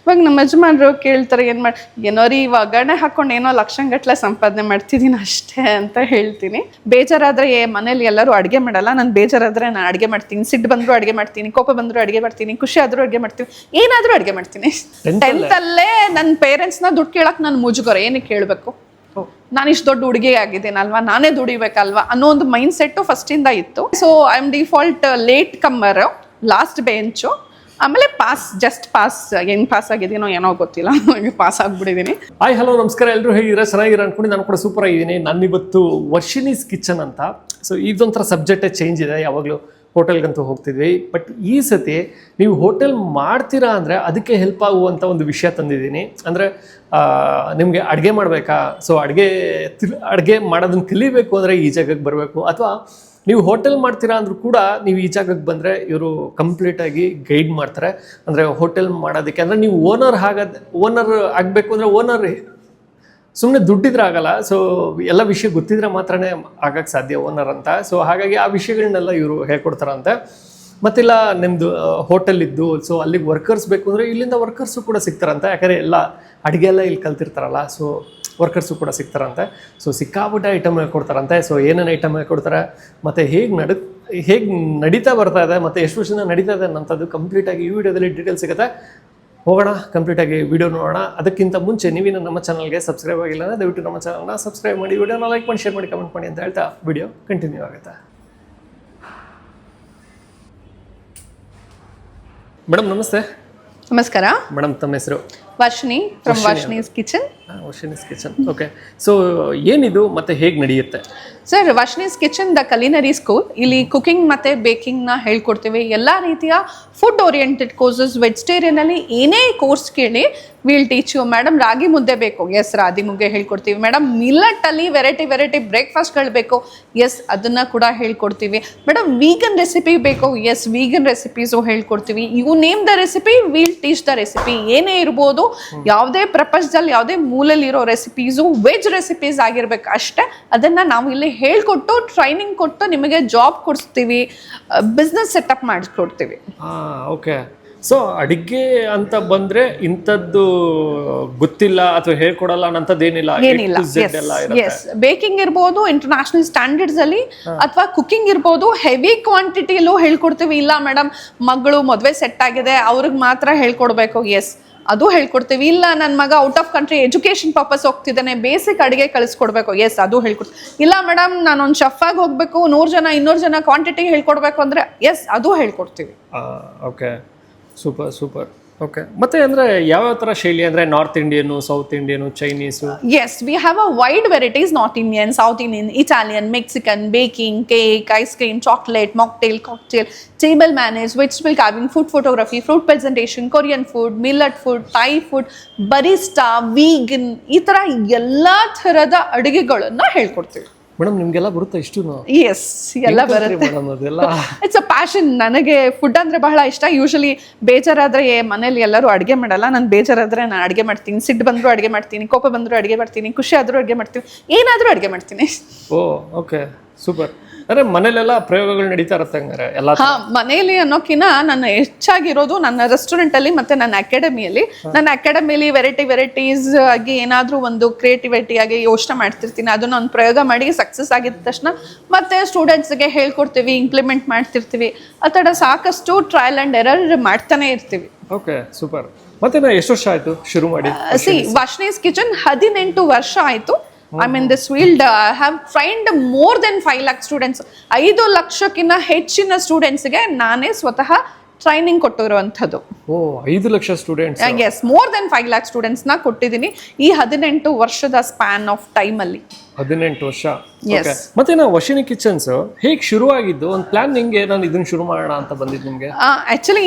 ಇವಾಗ ನಮ್ಮ ಯಜಮಾನ್ರು ಕೇಳ್ತಾರೆ ಏನೋ ರೀ ಒಗ್ಗರಣೆ ಹಾಕೊಂಡು ಏನೋ ಲಕ್ಷಗಟ್ಟಲೆ ಸಂಪಾದನೆ ಮಾಡ್ತಿದ್ದೀನಿ ಅಷ್ಟೇ ಅಂತ ಹೇಳ್ತೀನಿ. ಬೇಜಾರಾದ್ರೆ ಮನೇಲಿ ಎಲ್ಲರೂ ಅಡುಗೆ ಮಾಡಲ್ಲ, ನಾನು ಬೇಜಾರಾದ್ರೆ ನಾನು ಅಡುಗೆ ಮಾಡ್ತೀನಿ, ಸಿಟ್ಟು ಬಂದರೂ ಅಡುಗೆ ಮಾಡ್ತೀನಿ, ಕೋಪ ಬಂದರೂ ಅಡುಗೆ ಮಾಡ್ತೀನಿ, ಖುಷಿ ಆದರೂ ಅಡುಗೆ ಮಾಡ್ತೀನಿ, ಏನಾದರೂ ಅಡುಗೆ ಮಾಡ್ತೀನಿ. 10th ಅಲ್ಲೇ ನನ್ನ ಪೇರೆಂಟ್ಸ್ನ ದುಡ್ಡು ಕೇಳಕ್ಕೆ ನಾನು ಮುಜುಗರ, ಏನಕ್ಕೆ ಕೇಳಬೇಕು, ನಾನು ಇಷ್ಟು ದೊಡ್ಡ ಹುಡುಗಿ ಆಗಿದ್ದೀನಲ್ವಾ, ನಾನೇ ದುಡಿಬೇಕಲ್ವಾ ಅನ್ನೋ ಒಂದು ಮೈಂಡ್ ಸೆಟ್ಟು ಫಸ್ಟಿಂದ ಇತ್ತು. So I am default late comer, last bench, ಆಮೇಲೆ ಜಸ್ಟ್ ಪಾಸ್ ಹೆಂಗ್ ಪಾಸ್ ಆಗಿದ್ದೀನೋ ಏನೋ ಗೊತ್ತಿಲ್ಲ, ಪಾಸ್ ಆಗ್ಬಿಟ್ಟಿದ್ದೀನಿ. ಹಾಯ್ ಹಲೋ ನಮಸ್ಕಾರ, ಎಲ್ಲರೂ ಹೇಗಿದ್ದೀರಾ? ಚೆನ್ನಾಗಿರ ಅನ್ಕೊಂಡು ನಾನು ಕೂಡ ಸೂಪರ್ ಆಗಿದ್ದೀನಿ. ನಾನಿವತ್ತು ವರ್ಷಿನೀಸ್ ಕಿಚನ್ ಅಂತ, ಸೊ ಇದೊಂಥರ ಸಬ್ಜೆಕ್ಟೇ ಚೇಂಜ್ ಇದೆ. ಯಾವಾಗಲೂ ಹೋಟೆಲ್ಗಂತೂ ಹೋಗ್ತಿದ್ವಿ, ಬಟ್ ಈ ಸತಿ ನೀವು ಹೋಟೆಲ್ ಮಾಡ್ತೀರಾ ಅಂದರೆ ಅದಕ್ಕೆ ಹೆಲ್ಪ್ ಆಗುವಂಥ ಒಂದು ವಿಷಯ ತಂದಿದ್ದೀನಿ. ಅಂದರೆ ನಿಮಗೆ ಅಡುಗೆ ಮಾಡಬೇಕಾ, ಸೊ ಅಡುಗೆ ಮಾಡೋದನ್ನ ಕಲಿಬೇಕು ಅಂದರೆ ಈ ಜಾಗಕ್ಕೆ ಬರಬೇಕು, ಅಥವಾ ನೀವು ಹೋಟೆಲ್ ಮಾಡ್ತೀರಾ ಅಂದರೂ ಕೂಡ ನೀವು ಈ ಜಾಗಕ್ಕೆ ಬಂದರೆ ಇವರು ಕಂಪ್ಲೀಟಾಗಿ ಗೈಡ್ ಮಾಡ್ತಾರೆ. ಅಂದರೆ ಹೋಟೆಲ್ ಮಾಡೋದಕ್ಕೆ ಅಂದರೆ ನೀವು ಓನರ್ ಆಗಬೇಕು ಅಂದರೆ ಓನರ್ ಸುಮ್ಮನೆ ದುಡ್ಡಿದ್ರೆ ಆಗಲ್ಲ. ಸೊ ಎಲ್ಲ ವಿಷಯ ಗೊತ್ತಿದ್ರೆ ಮಾತ್ರನೇ ಆಗಕ್ಕೆ ಸಾಧ್ಯ ಓನರ್ ಅಂತ. ಸೊ ಹಾಗಾಗಿ ಆ ವಿಷಯಗಳನ್ನೆಲ್ಲ ಇವರು ಹೇಳ್ಕೊಡ್ತಾರಂತೆ. ಮತ್ತಿಲ್ಲ ನಿಮ್ಮದು ಹೋಟೆಲ್ ಇದ್ದು ಸೊ ಅಲ್ಲಿಗೆ ವರ್ಕರ್ಸ್ ಬೇಕು ಅಂದರೆ ಇಲ್ಲಿಂದ ವರ್ಕರ್ಸು ಕೂಡ ಸಿಗ್ತಾರಂತೆ. ಯಾಕಂದರೆ ಎಲ್ಲ ಅಡುಗೆ ಎಲ್ಲ ಇಲ್ಲಿ ಕಲ್ತಿರ್ತಾರಲ್ಲ, ಸೊ ವರ್ಕರ್ಸು ಕೂಡ ಸಿಗ್ತಾರಂತೆ. ಸೊ ಸಿಕ್ಕಾಪಟ್ಟೆ ಐಟಮ್ ಹೇಳ್ಕೊಡ್ತಾರಂತೆ. ಸೊ ಏನೇನು ಐಟಮ್ ಹೇಳ್ಕೊಡ್ತಾರೆ ಮತ್ತು ಹೇಗೆ ನಡೀತಾ ಬರ್ತಾ ಇದೆ ಮತ್ತು ಎಷ್ಟು ವರ್ಷದಿಂದ ನಡೀತಾ ಇದೆ ಅನ್ನೋಂಥದ್ದು ಕಂಪ್ಲೀಟಾಗಿ ಈ ವಿಡಿಯೋದಲ್ಲಿ ಡೀಟೇಲ್ಸ್ ಸಿಗುತ್ತೆ. ಹೋಗೋಣ, ಕಂಪ್ಲೀಟಾಗಿ ವಿಡಿಯೋ ನೋಡೋಣ. ಅದಕ್ಕಿಂತ ಮುಂಚೆ ನೀವಿನ ನಮ್ಮ ಚಾನಲ್ಗೆ ಸಬ್ಸ್ಕ್ರೈಬ್ ಆಗಿಲ್ಲ ಅಂದರೆ ದಯವಿಟ್ಟು ನಮ್ಮ ಚಾನಲ್ನ ಸಬ್ಸ್ಕ್ರೈಬ್ ಮಾಡಿ, ವಿಡಿಯೋನ ಲೈಕ್ ಮಾಡಿ, ಶೇರ್ ಮಾಡಿ, ಕಮೆಂಟ್ ಮಾಡಿ ಅಂತ ಹೇಳ್ತಾ ವಿಡಿಯೋ ಕಂಟಿನ್ಯೂ ಆಗುತ್ತೆ. ಮೇಡಮ್ ನಮಸ್ತೆ. ನಮಸ್ಕಾರ ಮೇಡಮ್, ತಮ್ಮ ಹೆಸರು? Varshini from Varshini's kitchen. Varshini's kitchen, okay. So ಏನಿದು ಮತ್ತು ಹೇಗೆ ನಡೆಯುತ್ತೆ? Sir, Varshini's kitchen the culinary school. ಇಲ್ಲಿ ಕುಕಿಂಗ್ ಮತ್ತು ಬೇಕಿಂಗ್ನ ಹೇಳ್ಕೊಡ್ತೀವಿ. ಎಲ್ಲ ರೀತಿಯ ಫುಡ್ ಓರಿಯೆಂಟೆಡ್ ಕೋರ್ಸಸ್, ವೆಜಿಟೇರಿಯನಲ್ಲಿ ಏನೇ ಕೋರ್ಸ್ ಕೇಳಿ ವಿಲ್ ಟೀಚ್ ಯು. ಮೇಡಮ್ ರಾಗಿ ಮುದ್ದೆ ಬೇಕು, ಎಸ್ ರಾಗಿ ಮುದ್ದೆ ಹೇಳ್ಕೊಡ್ತೀವಿ. ಮೇಡಮ್ ಮಿಲ್ಲಟ್ಟಲ್ಲಿ ವೆರೈಟಿ ಬ್ರೇಕ್ಫಾಸ್ಟ್ಗಳು ಬೇಕು, ಎಸ್ ಅದನ್ನು ಕೂಡ ಹೇಳ್ಕೊಡ್ತೀವಿ. ಮೇಡಮ್ ವೀಗನ್ ರೆಸಿಪಿ ಬೇಕು, ಎಸ್ ವೀಗನ್ ರೆಸಿಪೀಸು ಹೇಳ್ಕೊಡ್ತೀವಿ. You name the recipe, will teach the recipe. ಏನೇ ಇರ್ಬೋದು, ಯಾವುದೇ ಪ್ರಪಂಚದಲ್ಲಿ ಯಾವುದೇ ಮೂಲಲ್ಲಿರೋ ರೆಸಿಪೀಸು ವೆಜ್ ರೆಸಿಪೀಸ್ ಆಗಿರ್ಬೇಕು ಅಷ್ಟೇ. ಅದನ್ನು ನಾವು ಇಲ್ಲಿ ಹೇಳ್ಕೊಟ್ಟು ಟ್ರೈನಿಂಗ್ ಕೊಟ್ಟು ನಿಮಗೆ ಜಾಬ್ ಕೊಡಿಸ್ತೀವಿ, ಬಿಸ್ನೆಸ್ ಸೆಟಪ್ ಮಾಡಿಸ್ಕೊಡ್ತೀವಿ. ಓಕೆ. ಸೊ ಅಡಿಗೆ ಅಂತ ಬಂದ್ರೆ ಇಂಥದ್ದು ಗೊತ್ತಿಲ್ಲ ಅಥವಾ ಹೇಳ್ಕೊಡಲ್ಲ ಅನ್ನೋದೇನಿಲ್ಲ. ಎಸ್, ಬೇಕಿಂಗ್ ಇರ್ಬೋದು ಇಂಟರ್ನ್ಯಾಷನಲ್ ಸ್ಟ್ಯಾಂಡರ್ಡ್ಸ್ ಅಲ್ಲಿ, ಅಥವಾ ಕುಕಿಂಗ್ ಇರ್ಬೋದು ಹೆವಿ ಕ್ವಾಂಟಿಟಿಲೂ ಹೇಳ್ಕೊಡ್ತೀವಿ. ಇಲ್ಲ ಮೇಡಮ್ ಮಗಳು ಮದುವೆ ಸೆಟ್ ಆಗಿದೆ ಅವ್ರಿಗೆ ಮಾತ್ರ ಹೇಳ್ಕೊಡ್ಬೇಕು, ಎಸ್ ಅದು ಹೇಳ್ಕೊಡ್ತೀವಿ. ಇಲ್ಲ ನನ್ನ ಮಗ out of country education purpose ಹೋಗ್ತಿದ್ದಾನೆ, ಬೇಸಿಕ್ ಅಡುಗೆ ಕಳಿಸ್ಕೊಡ್ಬೇಕು, ಎಸ್ ಅದು ಹೇಳ್ಕೊಡ್ತೀವಿ. ಇಲ್ಲ ಮೇಡಮ್ ನಾನೊಂದು ಶೆಫ್ ಆಗಿ ಹೋಗ್ಬೇಕು, 100 ಜನ 200 ಜನ ಕ್ವಾಂಟಿಟಿ ಹೇಳ್ಕೊಡ್ಬೇಕು ಅಂದರೆ ಎಸ್ ಅದು ಹೇಳ್ಕೊಡ್ತೀವಿ. Okay, super. ಓಕೆ. ಮತ್ತೆ ಅಂದರೆ ಯಾವ್ಯಾವ ಥರ ಶೈಲಿ ಅಂದರೆ north Indian, south Indian, Chinese? Yes, we have a wide varieties. North Indian, south Indian, Italian, Mexican, baking, cake, ice cream, chocolate, mocktail, cocktail, table manage, vegetable carving, food photography, fruit presentation, Korean food, millet food, Thai food, barista, vegan, ಈ ಥರ ಎಲ್ಲ ಥರದ ಅಡುಗೆಗಳನ್ನು ಹೇಳ್ಕೊಡ್ತೀವಿ. Madam ನಿಮಗೆಲ್ಲ ಬರುತ್ತಾ ಇಷ್ಟು? S, ಎಲ್ಲ ಬರುತ್ತೆ. It's a passion. ನನಗೆ ಫುಡ್ ಅಂದರೆ ಬಹಳ ಇಷ್ಟ. ಯೂಶಲಿ ಬೇಜಾರಾದರೆ ಮನೇಲಿ ಎಲ್ಲರೂ ಅಡುಗೆ ಮಾಡಲ್ಲ, ನಾನು ಬೇಜಾರಾದರೆ ನಾನು ಅಡುಗೆ ಮಾಡ್ತೀನಿ, ಸಿಟ್ಟು ಬಂದರೂ ಅಡುಗೆ ಮಾಡ್ತೀನಿ, ಕೋಪ ಬಂದರೂ ಅಡುಗೆ ಮಾಡ್ತೀನಿ, ಖುಷಿ ಆದರೂ ಅಡುಗೆ ಮಾಡ್ತೀನಿ, ಏನಾದರೂ ಅಡುಗೆ ಮಾಡ್ತೀನಿ. ಓ ಓಕೆ, ಸೂಪರ್. ಅಂದರೆ ಮನೇಲೆಲ್ಲ ಪ್ರಯೋಗಗಳು ನಡೀತಾ ಇರುತ್ತೆ ಹಂಗಾರೆ ಎಲ್ಲ? ಮನೆಯಲ್ಲಿ ಅನ್ನೋಕ್ಕಿಂತ ನಾನು ಹೆಚ್ಚಾಗಿರೋದು ನನ್ನ ರೆಸ್ಟೋರೆಂಟಲ್ಲಿ ಮತ್ತು ನನ್ನ ಅಕಾಡೆಮಿಯಲ್ಲಿ. ನನ್ನ ಅಕಾಡೆಮಿಯಲ್ಲಿ ವೆರೈಟೀಸ್ ಆಗಿ ಏನಾದರೂ ಒಂದು ಕ್ರಿಯೇಟಿವಿಟಿ ಆಗಿ ಯೋಚನೆ ಮಾಡ್ತಿರ್ತೀನಿ. ಅದನ್ನ ಒಂದು ಪ್ರಯೋಗ ಮಾಡಿ ಸಕ್ಸಸ್ ಆಗಿದ ತಕ್ಷಣ ಮತ್ತೆ ಸ್ಟೂಡೆಂಟ್ಸ್ಗೆ ಹೇಳ್ಕೊಡ್ತೀವಿ, ಇಂಪ್ಲಿಮೆಂಟ್ ಮಾಡ್ತಿರ್ತೀವಿ. ಆ ಥರ ಸಾಕಷ್ಟು ಟ್ರಯಲ್ ಆ್ಯಂಡ್ ಎರರ್ ಮಾಡ್ತಾನೆ ಇರ್ತೀವಿ. Okay, super. ಮತ್ತೆ ಎಷ್ಟು ವರ್ಷ ಆಯಿತು ಶುರು ಮಾಡಿ? ವರ್ಷಿಣೀಸ್ ಕಿಚನ್ 18 ವರ್ಷ ಆಯಿತು. I'm in this field. I have trained more than 5 lakh students. 5 ಲಕ್ಷಕ್ಕಿಂತ ಹೆಚ್ಚಿನ ಸ್ಟೂಡೆಂಟ್ಸ್ಗೆ ನಾನೇ ಸ್ವತಃ ಟ್ರೈನಿಂಗ್ ಕೊಟ್ಟಿರುವಂಥದ್ದು. 5 lakh students? Yes, more than 5 lakh ಸ್ಟೂಡೆಂಟ್ಸ್ನ ಕೊಟ್ಟಿದ್ದೀನಿ ಈ 18 ವರ್ಷದ ಸ್ಪ್ಯಾನ್ ಆಫ್ ಟೈಮಲ್ಲಿ. 18 ವರ್ಷ. ಮತ್ತೆ ನಾವು ವರ್ಷಿಣಿ ಕಿಚನ್ಸ್ ಹೇಗೆ ಶುರುವಾಗಿದ್ದು, ಒಂದು ಪ್ಲಾನ್ ನಿಮಗೆ ನಾನು ಇದನ್ನ ಶುರು ಮಾಡೋಣ ಅಂತ ಬಂದಿದ್ದು ನಿಮಗೆ? ಆಕ್ಚುಲಿ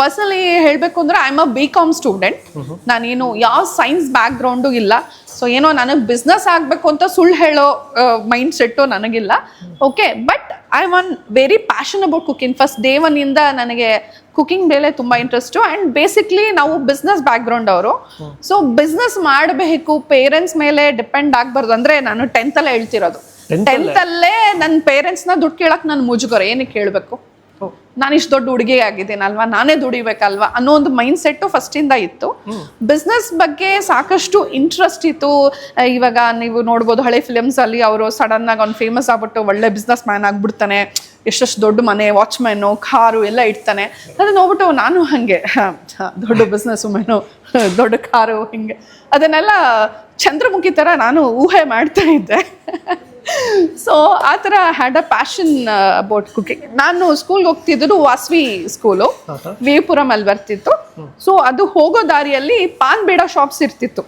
ಪರ್ಸನಲಿ ಹೇಳಬೇಕು ಅಂದ್ರೆ I am a BCom student. ನಾನೇನು ಯಾವ ಸೈನ್ಸ್ ಬ್ಯಾಕ್ ಗ್ರೌಂಡು ಇಲ್ಲ. ಸೊ ಏನೋ ನನಗೆ ಬಿಸ್ನೆಸ್ ಆಗಬೇಕು ಅಂತ ಸುಳ್ಳು ಹೇಳೋ ಮೈಂಡ್ ಸೆಟ್ಟು ನನಗಿಲ್ಲ. Okay, but I am very passion about cooking. First day 1 ಇಂದ ನನಗೆ ಕುಕಿಂಗ್ ಮೇಲೆ ತುಂಬ ಇಂಟ್ರೆಸ್ಟು. ಆ್ಯಂಡ್ ಬೇಸಿಕ್ಲಿ ನಾವು ಬಿಸ್ನೆಸ್ ಬ್ಯಾಕ್ಗ್ರೌಂಡ್ ಅವರು. ಸೊ ಬಿಸ್ನೆಸ್ ಮಾಡಬೇಕು, ಪೇರೆಂಟ್ಸ್ ಮೇಲೆ ಡಿಪೆಂಡ್ ಆಗಬಾರ್ದು. ಅಂದರೆ ನಾನು 10th ಅಲ್ಲೇ ಹೇಳ್ತಿರೋದು. 10th ಅಲ್ಲೇ ನನ್ನ ಪೇರೆಂಟ್ಸ್ನ ದುಡ್ಡು ಕೇಳಕ್ಕೆ ನಾನು ಮುಜುಗರ, ಏನಕ್ಕೆ ಕೇಳಬೇಕು, ನಾನು ಇಷ್ಟು ದೊಡ್ಡ ಹುಡುಗಿ ಆಗಿದ್ದೇನಲ್ವಾ, ನಾನೇ ದುಡಿಬೇಕಲ್ವಾ ಅನ್ನೋ ಒಂದು ಮೈಂಡ್ ಸೆಟ್ ಫಸ್ಟಿಂದ ಇತ್ತು. ಬಿಸ್ನೆಸ್ ಬಗ್ಗೆ ಸಾಕಷ್ಟು ಇಂಟ್ರೆಸ್ಟ್ ಇತ್ತು. ಇವಾಗ ನೀವು ನೋಡ್ಬೋದು ಹಳೆ ಫಿಲಿಮ್ಸ್ ಅಲ್ಲಿ ಅವರು ಸಡನ್ ಆಗಿ ಅವ್ನು ಫೇಮಸ್ ಆಗ್ಬಿಟ್ಟು ಒಳ್ಳೆ ಬಿಸ್ನೆಸ್ ಮ್ಯಾನ್ ಆಗ್ಬಿಡ್ತಾನೆ, ಎಷ್ಟೆಷ್ಟು ದೊಡ್ಡ ಮನೆ, ವಾಚ್ಮ್ಯಾನು, ಕಾರು ಎಲ್ಲ ಇಡ್ತಾನೆ. ಅದನ್ನ ನೋಡ್ಬಿಟ್ಟು ನಾನು ಹಾಗೆ ದೊಡ್ಡ ಬಿಸ್ನೆಸ್ ವುಮೆನು, ದೊಡ್ಡ ಕಾರು, ಹಿಂಗೆ ಅದನ್ನೆಲ್ಲ ಚಂದ್ರಮುಖಿ ಥರ ನಾನು ಊಹೆ ಮಾಡ್ತಾ ಇದ್ದೆ. ಸೊ ಆ ಥರ had a passion about cooking. ನಾನು ಸ್ಕೂಲ್ಗೆ ಹೋಗ್ತಿದ್ದು ವಾಸ್ವಿ ಸ್ಕೂಲು, ವಿಪುರಂ ಅಲ್ಲಿ ಬರ್ತಿತ್ತು. ಸೊ ಅದು ಹೋಗೋ ದಾರಿಯಲ್ಲಿ ಪಾನ್ ಬೇಡ ಶಾಪ್ಸ್ ಇರ್ತಿತ್ತು.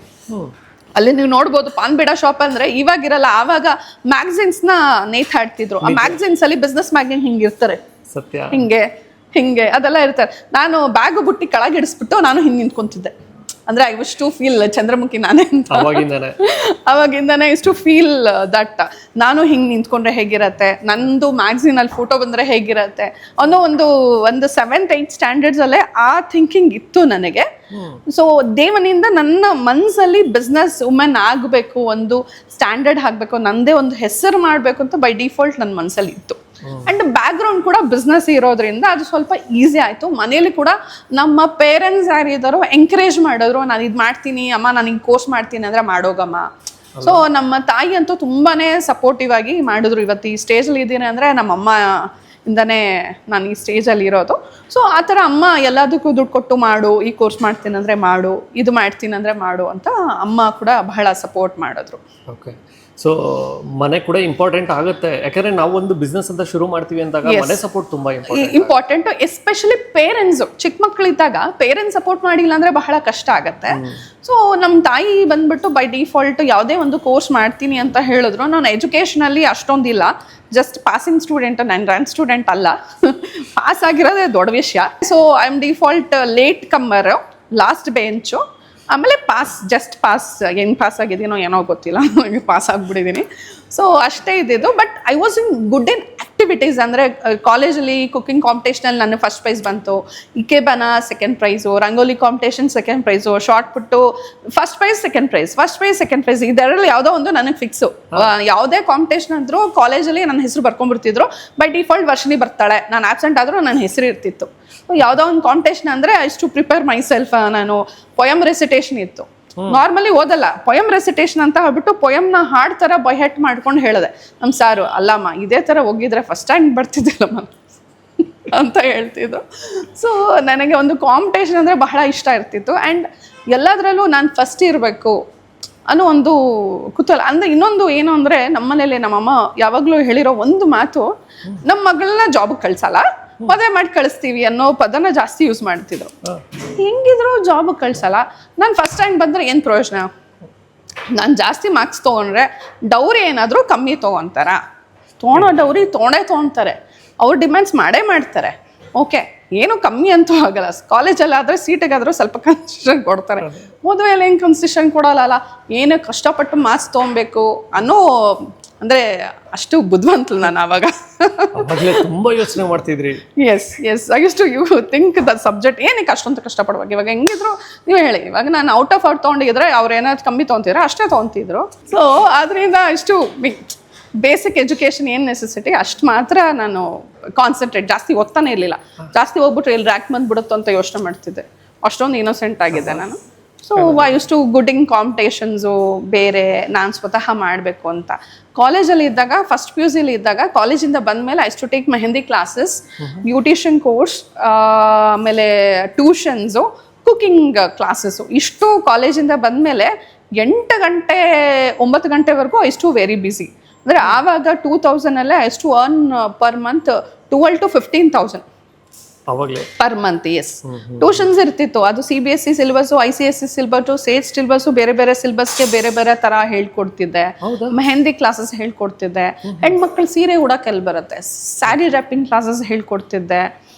ಅಲ್ಲಿ ನೀವು ನೋಡ್ಬೋದು, ಪಾನ್ ಬೇಡ ಶಾಪ್ ಅಂದ್ರೆ ಇವಾಗಿರಲ್ಲ, ಆವಾಗ ಮ್ಯಾಗಝಿನ್ಸ್ ನ ನೇತಾಡ್ತಿದ್ರು. ಆ ಮ್ಯಾಗಝಿನ್ಸ್ ಅಲ್ಲಿ ಬಿಸ್ನೆಸ್ ಮ್ಯಾಗಝಿನ್ ಹಿಂಗಿರ್ತಾರೆ, ಸತ್ಯ ಹಿಂಗೆ ಹಿಂಗೆ ಅದೆಲ್ಲ ಇರ್ತಾರೆ. ನಾನು ಬ್ಯಾಗು ಬುಟ್ಟಿ ಕೆಳಗಿಡಿಸ್ಬಿಟ್ಟು ನಾನು ಹಿಂಗೆ ನಿಂತ್ಕೊಂತಿದ್ದೆ. ಅಂದ್ರೆ ಐ ವಿಶ್ ಟು ಫೀಲ್ ಚಂದ್ರಮುಖಿ ನಾನೇ ಅಂತ. ಅವಾಗಿಂದಾನೆ ಇಸ್ ಟು ಫೀಲ್ ದಟ್ ನಾನು ಹಿಂಗೆ ನಿಂತ್ಕೊಂಡ್ರೆ ಹೇಗಿರತ್ತೆ, ನಂದು ಮ್ಯಾಗಝಿನ್ ಅಲ್ಲಿ ಫೋಟೋ ಬಂದ್ರೆ ಹೇಗಿರತ್ತೆ ಅನ್ನೋ ಒಂದು 7th 8th ಸ್ಟ್ಯಾಂಡರ್ಡ್ಸ್ ಅಲ್ಲೇ ಆ ಥಿಂಕಿಂಗ್ ಇತ್ತು ನನಗೆ. ಸೊ ದೇವನಿಂದ ನನ್ನ ಮನಸ್ಸಲ್ಲಿ ಬಿಸ್ನೆಸ್ ವುಮೆನ್ ಆಗಬೇಕು, ಒಂದು ಸ್ಟ್ಯಾಂಡರ್ಡ್ ಆಗಬೇಕು, ನಂದೇ ಒಂದು ಹೆಸರು ಮಾಡಬೇಕು ಅಂತ ಬೈ ಡಿಫಾಲ್ಟ್ ನನ್ನ ಮನಸ್ಸಲ್ಲಿ ಇತ್ತು. ಅಂಡ್ ಬ್ಯಾಕ್ ಗ್ರೌಂಡ್ ಕೂಡ ಬಿಸ್ನೆಸ್ ಇರೋದ್ರಿಂದ ಅದು ಸ್ವಲ್ಪ ಈಸಿ ಆಯ್ತು. ಮನೇಲಿ ಕೂಡ ನಮ್ಮ ಪೇರೆಂಟ್ಸ್ ಯಾರಿದ್ದಾರೋ ಎಂಕರೇಜ್ ಮಾಡಿದ್ರು, ನಾನು ಇದು ಮಾಡ್ತೀನಿ ಅಮ್ಮ, ನಾನು ಹಿಂಗೆ ಕೋರ್ಸ್ ಮಾಡ್ತೀನಿ ಅಂದ್ರೆ ಮಾಡೋಗಮ್ಮ. ಸೊ ನಮ್ಮ ತಾಯಿ ಅಂತೂ ತುಂಬಾನೇ ಸಪೋರ್ಟಿವ್ ಆಗಿ ಮಾಡಿದ್ರು. ಇವತ್ತು ಈ ಸ್ಟೇಜಲ್ಲಿ ಇದ್ದೀನಿ ಅಂದ್ರೆ ನಮ್ಮಮ್ಮ ಇಂದಾನೆ ನಾನು ಈ ಸ್ಟೇಜಲ್ಲಿ ಇರೋದು. ಸೊ ಆ ಥರ ಅಮ್ಮ ಎಲ್ಲದಕ್ಕೂ ದುಡ್ಡು ಕೊಟ್ಟು ಮಾಡು, ಈ ಕೋರ್ಸ್ ಮಾಡ್ತೀನಿ ಅಂದರೆ ಮಾಡು, ಇದು ಮಾಡ್ತೀನಿ ಅಂದರೆ ಮಾಡು ಅಂತ ಅಮ್ಮ ಕೂಡ ಬಹಳ ಸಪೋರ್ಟ್ ಮಾಡಿದ್ರು. ಓಕೆ. ಸೊ ಮನೆ ಕೂಡ ಇಂಪಾರ್ಟೆಂಟ್ ಆಗುತ್ತೆ, ಯಾಕಂದ್ರೆ ನಾವು ಒಂದು ಬಿಸ್ನೆಸ್ ಅಂತ ಶುರು ಮಾಡ್ತೀವಿ ಅಂದಾಗ ಮನೆ ಸಪೋರ್ಟ್ ತುಂಬಾ ಇಂಪಾರ್ಟೆಂಟ್. ಎಸ್ಪೆಷಲಿ ಪೇರೆಂಟ್ಸ್, ಚಿಕ್ಕ ಮಕ್ಕಳಿದ್ದಾಗ ಪೇರೆಂಟ್ಸ್ ಸಪೋರ್ಟ್ ಮಾಡಿಲ್ಲ ಅಂದ್ರೆ ಬಹಳ ಕಷ್ಟ ಆಗತ್ತೆ. ಸೊ ನಮ್ಮ ತಾಯಿ ಬಂದ್ಬಿಟ್ಟು ಬೈ ಡಿಫಾಲ್ಟ್ ಯಾವುದೇ ಒಂದು ಕೋರ್ಸ್ ಮಾಡ್ತೀನಿ ಅಂತ ಹೇಳಿದ್ರು. ನಾನು ಎಜುಕೇಷನಲ್ಲಿ ಅಷ್ಟೊಂದಿಲ್ಲ, ಜಸ್ಟ್ ಪಾಸಿಂಗ್ ಸ್ಟೂಡೆಂಟ್, ನಾನು ರನ್ ಸ್ಟೂಡೆಂಟ್ ಅಲ್ಲ. ಪಾಸ್ ಆಗಿರೋದೇ ದೊಡ್ಡ ವಿಷಯ. So I am default late comer, last bench, ಆಮೇಲೆ ಜಸ್ಟ್ ಪಾಸ್. ಏನು ಪಾಸ್ ಆಗಿದ್ದೀನೋ ಏನೋ ಗೊತ್ತಿಲ್ಲ, ನನಗೆ ಪಾಸ್ ಆಗಿಬಿಟ್ಟಿದ್ದೀನಿ. ಸೊ ಅಷ್ಟೇ ಇದ್ದಿದ್ದು. But I was in good in activities. ಅಂದರೆ ಕಾಲೇಜಲ್ಲಿ ಕುಕಿಂಗ್ ಕಾಂಪಿಟೇಷನಲ್ಲಿ ನನ್ನ ಫಸ್ಟ್ ಪ್ರೈಸ್ ಬಂತು, ikebana second prize, rangoli competition second prize, shot put first prize second prize, ಇದರಲ್ಲಿ ಯಾವುದೋ ಒಂದು ನನಗೆ ಫಿಕ್ಸು. ಯಾವುದೇ ಕಾಂಪಿಟೇಷನ್ ಅಂದರೂ ಕಾಲೇಜಲ್ಲಿ ನನ್ನ ಹೆಸರು ಬರ್ಕೊಂಡ್ಬಿಡ್ತಿದ್ರು. ಬೈ ಡಿಫಾಲ್ಟ್ ವರ್ಷಿಣಿ ಬರ್ತಾಳೆ, ನಾನು ಆಬ್ಸೆಂಟ್ ಆದರೂ ನನ್ನ ಹೆಸರು ಇರ್ತಿತ್ತು. ಯಾವುದೋ ಒಂದು ಕಾಂಪಿಟೇಷನ್ ಅಂದರೆ I to prepare myself. ನಾನು ಪೊಯಮ್ ರೆಸಿಟೇಷನ್ ಇತ್ತು, ನಾರ್ಮಲಿ ಓದಲ್ಲ, ಪೊಯಮ್ ರೆಸಿಟೇಷನ್ ಅಂತ ಹೇಳ್ಬಿಟ್ಟು ಪೊಯಮ್ನ ಹಾಡ್ ಥರ ಬೈ ಹೆಟ್ ಮಾಡ್ಕೊಂಡು ಹೇಳಿದೆ. ನಮ್ಮ ಸಾರು, ಅಲ್ಲಮ್ಮ ಇದೇ ಥರ ಹೋಗಿದ್ರೆ ಫಸ್ಟ್ ರ್ಯಾಂಕ್ ಬರ್ತಿದ್ದಿಲ್ಲಮ್ಮ ಅಂತ ಹೇಳ್ತಿದ್ರು. ಸೊ ನನಗೆ ಒಂದು ಕಾಂಪಿಟೇಷನ್ ಅಂದರೆ ಬಹಳ ಇಷ್ಟ ಇರ್ತಿತ್ತು. ಆ್ಯಂಡ್ ಎಲ್ಲದರಲ್ಲೂ ನಾನು ಫಸ್ಟ್ ಇರಬೇಕು ಅನ್ನೋ ಒಂದು ಕುತೂಹಲ. ಅಂದರೆ ಇನ್ನೊಂದು ಏನು ಅಂದರೆ, ನಮ್ಮನೇಲಿ ನಮ್ಮಮ್ಮ ಯಾವಾಗಲೂ ಹೇಳಿರೋ ಒಂದು ಮಾತು, ನಮ್ಮ ಮಗಳನ್ನ ಜಾಬ್ಗೆ ಕಳ್ಸಲ್ಲ, ಮದುವೆ ಮಾಡಿ ಕಳಿಸ್ತೀವಿ ಅನ್ನೋ ಪದನ ಜಾಸ್ತಿ ಯೂಸ್ ಮಾಡ್ತಿದ್ರು. ಹೆಂಗಿದ್ರು ಜಾಬ್ಗೆ ಕಳ್ಸಲ್ಲ, ನಾನು ಫಸ್ಟ್ ರ್ಯಾಂಕ್ ಬಂದರೆ ಏನು ಪ್ರಯೋಜನ, ನಾನು ಜಾಸ್ತಿ ಮಾರ್ಕ್ಸ್ ತೊಗೊಂಡ್ರೆ ಡೌರಿ ಏನಾದರೂ ಕಮ್ಮಿ ತೊಗೊತಾರ, ತೊಗೊಳೋ ಡೌರಿ ತೊಗೊಳ್ತಾರೆ, ಅವ್ರು ಡಿಮ್ಯಾಂಡ್ಸ್ ಮಾಡೇ ಮಾಡ್ತಾರೆ. ಓಕೆ, ಏನು ಕಮ್ಮಿ ಅಂತೂ ಆಗಲ್ಲ. ಕಾಲೇಜಲ್ಲಾದರೆ ಸೀಟಿಗಾದರೂ ಸ್ವಲ್ಪ ಕನ್ಸೆಷನ್ ಕೊಡ್ತಾರೆ, ಮದುವೆಯಲ್ಲಿ ಏನು ಕನ್ಸೆಷನ್ ಕೊಡೋಲ್ಲ. ಏನು ಕಷ್ಟಪಟ್ಟು ಮಾರ್ಕ್ಸ್ ತೊಗೊಬೇಕು ಅನ್ನೋ, ಅಂದರೆ ಅಷ್ಟು ಬುದ್ಧಿವಂತಲು ನಾನು ಆವಾಗ. ತುಂಬ ಯೋಚನೆ ಮಾಡ್ತಿದ್ರಿ. Yes I use to think the subject ಏನಕ್ಕೆ ಅಷ್ಟೊಂದು ಕಷ್ಟಪಡುವಾಗ. ಇವಾಗ ಹೆಂಗಿದ್ರು ನೀವು ಹೇಳಿ, ಇವಾಗ ನಾನು ಔಟ್ ಆಫ್ ಔಟ್ ತೊಗೊಂಡಿದ್ರೆ ಅವ್ರು ಏನಾದ್ರು ಕಮ್ಮಿ ತೊಗೊತಿದ್ರೆ ಅಷ್ಟೇ ತೊಗೊತಿದ್ರು. ಸೊ ಅದರಿಂದ ಇಷ್ಟು ಬೇಸಿಕ್ ಎಜುಕೇಷನ್ ಏನು ನೆಸೆಸಿಟಿ ಅಷ್ಟು ಮಾತ್ರ ನಾನು ಕಾನ್ಸಂಟ್ರೇಟ್, ಜಾಸ್ತಿ ಓದ್ತಾನೆ ಇರಲಿಲ್ಲ. ಜಾಸ್ತಿ ಹೋಗ್ಬಿಟ್ರೆ ಇಲ್ಲಿ ರ್ಯಾಂಕ್ ಬಂದ್ಬಿಡುತ್ತೋ ಅಂತ ಯೋಚನೆ ಮಾಡ್ತಿದ್ದೆ, ಅಷ್ಟೊಂದು ಇನ್ನೋಸೆಂಟ್ ಆಗಿದ್ದೆ ನಾನು. So I use to good in competitions ಬೇರೆ, ನಾನು ಸ್ವತಃ ಮಾಡಬೇಕು ಅಂತ. ಕಾಲೇಜಲ್ಲಿ ಇದ್ದಾಗ, ಫಸ್ಟ್ PUC ಇದ್ದಾಗ, ಕಾಲೇಜಿಂದ ಬಂದಮೇಲೆ I to take mehndi classes, beautician course, ಆಮೇಲೆ ಟ್ಯೂಷನ್ಸು, ಕುಕಿಂಗ್ ಕ್ಲಾಸಸ್ಸು. ಇಷ್ಟು ಕಾಲೇಜಿಂದ ಬಂದಮೇಲೆ 8 ಗಂಟೆ 9 ಗಂಟೆವರೆಗೂ ಐ ಟು ವೆರಿ ಬ್ಯುಸಿ. ಅಂದರೆ ಆವಾಗ 2000 I to earn per month 12,000 to 15,000 per month. Yes, tuitions ಇರ್ತಿತ್ತು. ಅದು CBSE syllabus, ICSE syllabus, state syllabus, ಬೇರೆ ಬೇರೆ ಸಿಲೆಬಸ್ಗೆ ಬೇರೆ ಬೇರೆ ಥರ ಹೇಳ್ಕೊಡ್ತಿದ್ದೆ. ಮೆಹಂದಿ ಕ್ಲಾಸಸ್ ಹೇಳ್ಕೊಡ್ತಿದ್ದೆ. ಹೆಣ್ಮಕ್ಳು ಸೀರೆ ಉಡೋಕೆಲ್ಲಿ ಬರುತ್ತೆ, ಸ್ಯಾರಿ ರ್ಯಾಪಿಂಗ್ ಕ್ಲಾಸಸ್ ಹೇಳ್ಕೊಡ್ತಿದ್ದೆ.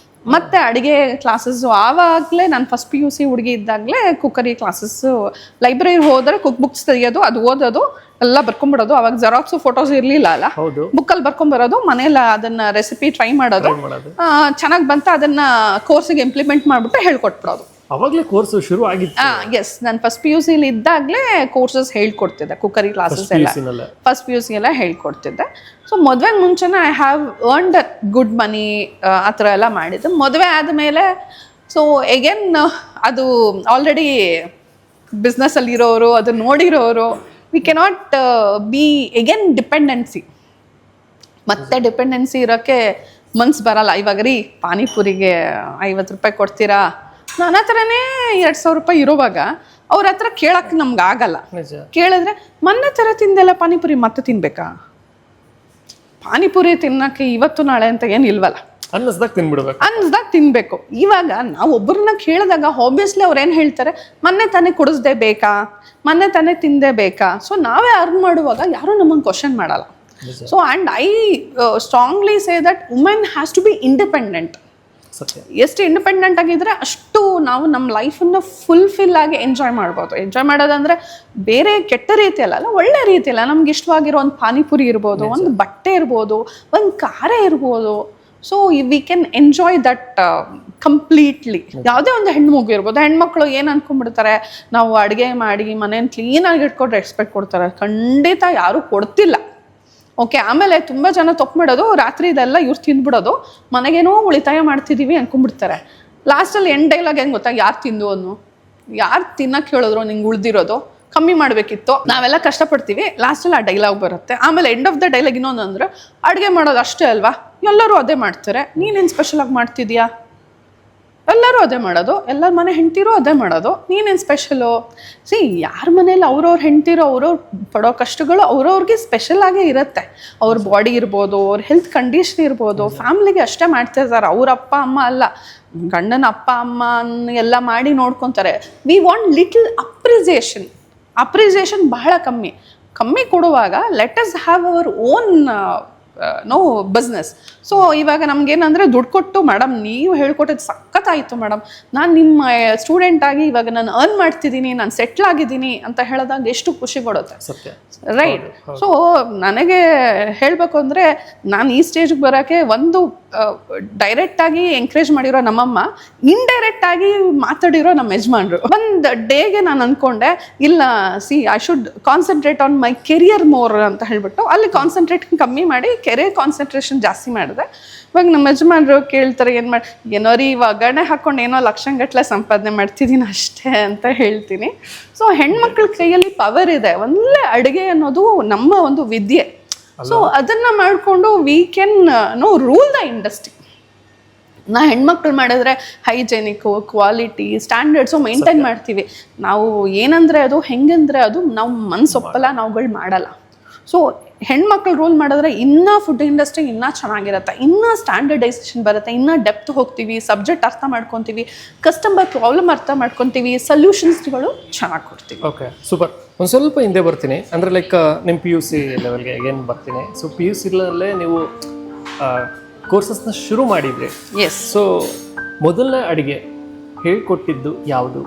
ಮತ್ತು ಅಡುಗೆ ಕ್ಲಾಸಸ್ಸು. ಆವಾಗಲೇ ನಾನು ಫಸ್ಟ್ PUC ಹುಡುಗಿ ಇದ್ದಾಗಲೇ ಕುಕ್ಕರಿ ಕ್ಲಾಸಸ್ಸು. ಲೈಬ್ರರಿ ಹೋದರೆ ಕುಕ್ ಬುಕ್ಸ್ ತೆಗಿಯೋದು, ಅದು ಓದೋದು, ಎಲ್ಲ ಬರ್ಕೊಂಡ್ಬಿಡೋದು. ಅವಾಗ ಜೆರಾಕ್ಸು ಫೋಟೋಸ್ ಇರಲಿಲ್ಲ ಅಲ್ಲ, ಬುಕ್ಕಲ್ಲಿ ಬರ್ಕೊಂಬರೋದು, ಮನೇಲಿ ಅದನ್ನ ರೆಸಿಪಿ ಟ್ರೈ ಮಾಡೋದು, ಚೆನ್ನಾಗಿ ಬಂತ ಅದನ್ನ ಕೋರ್ಸಿಗೆ ಇಂಪ್ಲಿಮೆಂಟ್ ಮಾಡಿಬಿಟ್ಟು ಹೇಳ್ಕೊಟ್ಬಿಡೋದು. ಅವಾಗಲೇ ಕೋರ್ಸ್ ಶುರು ಆಗಿತ್ತು. ಎಸ್, ನಾನು ಫಸ್ಟ್ PUC ಇದ್ದಾಗಲೇ ಕೋರ್ಸಸ್ ಹೇಳ್ಕೊಡ್ತಿದ್ದೆ, ಕುಕ್ಕರಿ ಕ್ಲಾಸಸ್ ಎಲ್ಲ ಫಸ್ಟ್ PUC ಎಲ್ಲ ಹೇಳ್ಕೊಡ್ತಿದ್ದೆ. ಸೊ ಮದುವೆಗೆ ಮುಂಚೆನೇ I have earned good money ಆ ಥರ ಎಲ್ಲ ಮಾಡಿದ್ದೆ. ಮದುವೆ ಆದಮೇಲೆ ಸೊ ಎಗೇನ್ ಅದು ಆಲ್ರೆಡಿ ಬಿಸ್ನೆಸ್ಸಲ್ಲಿರೋರು ಅದು ನೋಡಿರೋರು, we cannot be again dependency, ಮತ್ತೆ ಡಿಪೆಂಡೆನ್ಸಿ ಇರೋಕ್ಕೆ ಮನ್ಸು ಬರಲ್ಲ. ಇವಾಗ ರೀ ಪಾನಿಪುರಿಗೆ 50 ರೂಪಾಯಿ ಕೊಡ್ತೀರಾ, ನನ್ನ ಹತ್ರನೇ 2,000 ರೂಪಾಯಿ ಇರುವಾಗ ಅವ್ರ ಹತ್ರ ಕೇಳಕ್ಕೆ ನಮ್ಗೆ ಆಗಲ್ಲ. ಕೇಳಿದ್ರೆ ಮೊನ್ನೆ ಥರ ತಿಂದೆಲ್ಲ ಪಾನಿಪುರಿ ಮತ್ತೆ ತಿನ್ಬೇಕಾ? ಪಾನಿಪುರಿ ತಿನ್ನಕ್ಕೆ ಇವತ್ತು ನಾಳೆ ಅಂತ ಏನು ಇಲ್ವಲ್ಲ, ಅನ್ನಿಸ್ದಾಗ ತಿನ್ಬೇಕು. ಇವಾಗ ನಾವು ಒಬ್ಬರನ್ನ ಕೇಳಿದಾಗ ಆಬ್ವಿಯಸ್ಲಿ ಅವ್ರು ಏನು ಹೇಳ್ತಾರೆ, ಮೊನ್ನೆ ತಾನೇ ಕುಡಿಸ್ದೇ ಬೇಕಾ, ಮೊನ್ನೆ ತಾನೇ ತಿಂದೇ ಬೇಕಾ. ಸೊ ನಾವೇ ಅರ್ನ್ ಮಾಡುವಾಗ ಯಾರೂ ನಮ್ಮನ್ನು ಕ್ವಶನ್ ಮಾಡಲ್ಲ. So and I strongly say that women has to be independent. ಎಷ್ಟು ಇಂಡಿಪೆಂಡೆಂಟ್ ಆಗಿದ್ರೆ ಅಷ್ಟು ನಾವು ನಮ್ಮ ಲೈಫನ್ನು ಫುಲ್ಫಿಲ್ ಆಗಿ ಎಂಜಾಯ್ ಮಾಡ್ಬೋದು. ಎಂಜಾಯ್ ಮಾಡೋದಂದ್ರೆ ಬೇರೆ ಕೆಟ್ಟ ರೀತಿಯಲ್ಲ, ಒಳ್ಳೆ ರೀತಿಯಲ್ಲ. ನಮ್ಗೆ ಇಷ್ಟವಾಗಿರೋ ಒಂದು ಪಾನಿಪುರಿ ಇರ್ಬೋದು, ಒಂದು ಬಟ್ಟೆ ಇರ್ಬೋದು, ಒಂದು ಕಾರೇ ಇರ್ಬೋದು. So we can enjoy that completely. ಯಾವುದೇ ಒಂದು ಹೆಣ್ಮಗು ಇರ್ಬೋದು, ಹೆಣ್ಮಕ್ಳು ಏನು ಅನ್ಕೊಂಡ್ಬಿಡ್ತಾರೆ, ನಾವು ಅಡುಗೆ ಮಾಡಿ ಮನೇನ ಕ್ಲೀನಾಗಿ ಇಟ್ಕೊಂಡು ರೆಸ್ಪೆಕ್ಟ್ ಕೊಡ್ತಾರೆ. ಖಂಡಿತ ಯಾರೂ ಕೊಡ್ತಿಲ್ಲ. ಓಕೆ, ಆಮೇಲೆ ತುಂಬ ಜನ ತಪ್ಪಿಬಿಡೋದು, ರಾತ್ರಿ ಇದೆಲ್ಲ ಇವ್ರು ತಿಂದ್ಬಿಡೋದು, ಮನೆಗೇನೋ ಉಳಿತಾಯ ಮಾಡ್ತಿದ್ದೀವಿ ಅನ್ಕೊಂಡ್ಬಿಡ್ತಾರೆ. ಲಾಸ್ಟಲ್ಲಿ ಎಂಡ್ ಡೈಲಾಗ್ ಹೆಂಗೆ ಗೊತ್ತಾ, ಯಾರು ತಿಂದು ಅನ್ನು, ಯಾರು ತಿನ್ನಕ್ಕೆ ಹೇಳಿದ್ರು ನಿಂಗೆ ಉಳ್ದಿರೋದು ಕಮ್ಮಿ ಮಾಡಬೇಕಿತ್ತು, ನಾವೆಲ್ಲ ಕಷ್ಟಪಡ್ತೀವಿ. ಲಾಸ್ಟಲ್ಲಿ ಆ ಡೈಲಾಗ್ ಬರುತ್ತೆ. ಆಮೇಲೆ ಎಂಡ್ ಆಫ್ ದ ಡೈಲಾಗ್ ಇನ್ನೊಂದು ಅಂದ್ರೆ, ಅಡುಗೆ ಮಾಡೋದು ಅಷ್ಟೇ ಅಲ್ವಾ, ಎಲ್ಲರೂ ಅದೇ ಮಾಡ್ತಾರೆ, ನೀನೇನು ಸ್ಪೆಷಲಾಗಿ ಮಾಡ್ತಿದ್ಯಾ? ಎಲ್ಲರೂ ಅದೇ ಮಾಡೋದು, ಎಲ್ಲರ ಮನೆ ಹೆಂಡ್ತಿರೋ ಅದೇ ಮಾಡೋದು, ನೀನೇನು ಸ್ಪೆಷಲು? ಸಿ, ಯಾರ ಮನೇಲಿ ಅವ್ರವ್ರ ಹೆಂಡ್ತಿರೋ ಅವ್ರವ್ರು ಪಡೋ ಕಷ್ಟಗಳು ಅವ್ರವ್ರಿಗೆ ಸ್ಪೆಷಲಾಗೇ ಇರುತ್ತೆ. ಅವ್ರ ಬಾಡಿ ಇರ್ಬೋದು, ಅವ್ರ ಹೆಲ್ತ್ ಕಂಡೀಷನ್ ಇರ್ಬೋದು, ಫ್ಯಾಮ್ಲಿಗೆ ಅಷ್ಟೇ ಮಾಡ್ತಿರ್ತಾರೆ. ಅವ್ರ ಅಪ್ಪ ಅಮ್ಮ ಅಲ್ಲ, ಗಂಡನ ಅಪ್ಪ ಅಮ್ಮ ಎಲ್ಲ ಮಾಡಿ ನೋಡ್ಕೊತಾರೆ. ವಿ ವಾಂಟ್ ಲಿಟಲ್ ಅಪ್ರಿಸಿಯೇಷನ್ ಬಹಳ ಕಮ್ಮಿ ಕೊಡುವಾಗ let us have our own no business. So ಇವಾಗ ನಮಗೇನಂದರೆ ದುಡ್ಡು ಕೊಟ್ಟು, ಮೇಡಮ್ ನೀವು ಹೇಳ್ಕೊಟ್ಟಿದ್ದು ಸಖತ್ತಾಯಿತು ಮೇಡಮ್, ನಾನು ನಿಮ್ಮ ಸ್ಟೂಡೆಂಟ್ ಆಗಿ ಇವಾಗ ನಾನು ಅರ್ನ್ ಮಾಡ್ತಿದ್ದೀನಿ, ನಾನು ಸೆಟ್ಲ್ ಆಗಿದ್ದೀನಿ ಅಂತ ಹೇಳಿದಾಗ ಎಷ್ಟು ಖುಷಿ ಕೊಡುತ್ತೆ, ರೈಟ್? ಸೊ ನನಗೆ ಹೇಳಬೇಕು ಅಂದರೆ, ನಾನು ಈ ಸ್ಟೇಜ್ಗೆ ಬರೋಕ್ಕೆ ಒಂದು ಡೈರೆಕ್ಟಾಗಿ ಎಂಕರೇಜ್ ಮಾಡಿರೋ ನಮ್ಮಮ್ಮ, ಇಂಡೈರೆಕ್ಟಾಗಿ ಮಾತಾಡಿರೋ ನಮ್ಮ ಯಜಮಾನ್ರು. ಒಂದು ಡೇಗೆ ನಾನು ಅಂದ್ಕೊಂಡೆ, ಇಲ್ಲ C I should concentrate on my career more ಅಂತ ಹೇಳ್ಬಿಟ್ಟು ಅಲ್ಲಿ ಕಾನ್ಸಂಟ್ರೇಟ್ ಕಮ್ಮಿ ಮಾಡಿ ಕೆರಿಯರ್ ಕಾನ್ಸಂಟ್ರೇಷನ್ ಜಾಸ್ತಿ ಮಾಡಿದೆ. ಇವಾಗ ನಮ್ಮ ಯಜಮಾನ್ರು ಕೇಳ್ತಾರೆ, ಏನೋ ರೀ ಒಗ್ಗರಣೆ ಹಾಕ್ಕೊಂಡು ಏನೋ ಲಕ್ಷಗಟ್ಟಲೆ ಸಂಪಾದನೆ ಮಾಡ್ತಿದ್ದೀನಿ ಅಷ್ಟೇ ಅಂತ ಹೇಳ್ತೀನಿ. ಸೊ ಹೆಣ್ಮಕ್ಳ ಕೈಯಲ್ಲಿ ಪವರ್ ಇದೆ. ಒಳ್ಳೆ ಅಡುಗೆ ಅನ್ನೋದು ನಮ್ಮ ಒಂದು ವಿದ್ಯೆ. ಸೊ ಅದನ್ನು ಮಾಡಿಕೊಂಡು we can rule the industry. ಹೆಣ್ಮಕ್ಳು ಮಾಡಿದ್ರೆ ಹೈಜೆನಿಕ್ಕು, ಕ್ವಾಲಿಟಿ, ಸ್ಟ್ಯಾಂಡರ್ಡ್ಸು ಮೇಂಟೈನ್ ಮಾಡ್ತೀವಿ ನಾವು. ಏನಂದರೆ ಅದು ಹೆಂಗಂದರೆ ಅದು ನಾವು ಮನಸ್ಸೊಪ್ಪಲ್ಲ, ನಾವುಗಳು ಮಾಡಲ್ಲ. ಸೊ ಹೆಣ್ಮಕ್ಳು ರೂಲ್ ಮಾಡಿದ್ರೆ ಇನ್ನೂ ಫುಡ್ ಇಂಡಸ್ಟ್ರಿ ಇನ್ನೂ ಚೆನ್ನಾಗಿರುತ್ತೆ, ಇನ್ನೂ ಸ್ಟ್ಯಾಂಡರ್ಡೈಸೇಷನ್ ಬರುತ್ತೆ, ಇನ್ನೂ ಡೆಪ್ತ್ ಹೋಗ್ತೀವಿ, ಸಬ್ಜೆಕ್ಟ್ ಅರ್ಥ ಮಾಡ್ಕೊತೀವಿ, ಕಸ್ಟಮರ್ ಪ್ರಾಬ್ಲಮ್ ಅರ್ಥ ಮಾಡ್ಕೊತೀವಿ, ಸೊಲ್ಯೂಷನ್ಸ್ಗಳು ಚೆನ್ನಾಗಿ ಕೊಡ್ತೀವಿ. Okay, super. ಒಂದು ಸ್ವಲ್ಪ ಹಿಂದೆ ಬರ್ತೀನಿ, ಅಂದರೆ ಲೈಕ್ ನಿಮ್ಮ PUC ಲೆವೆಲ್ಗೆ ಏನು ಬರ್ತೀನಿ. ಸೊ PUCಲೇ ನೀವು ಕೋರ್ಸಸ್ನ ಶುರು ಮಾಡಿದ್ರಿ. ಎಸ್. ಸೊ ಮೊದಲನೇ ಅಡುಗೆ ಹೇಳ್ಕೊಟ್ಟಿದ್ದು ಯಾವುದು?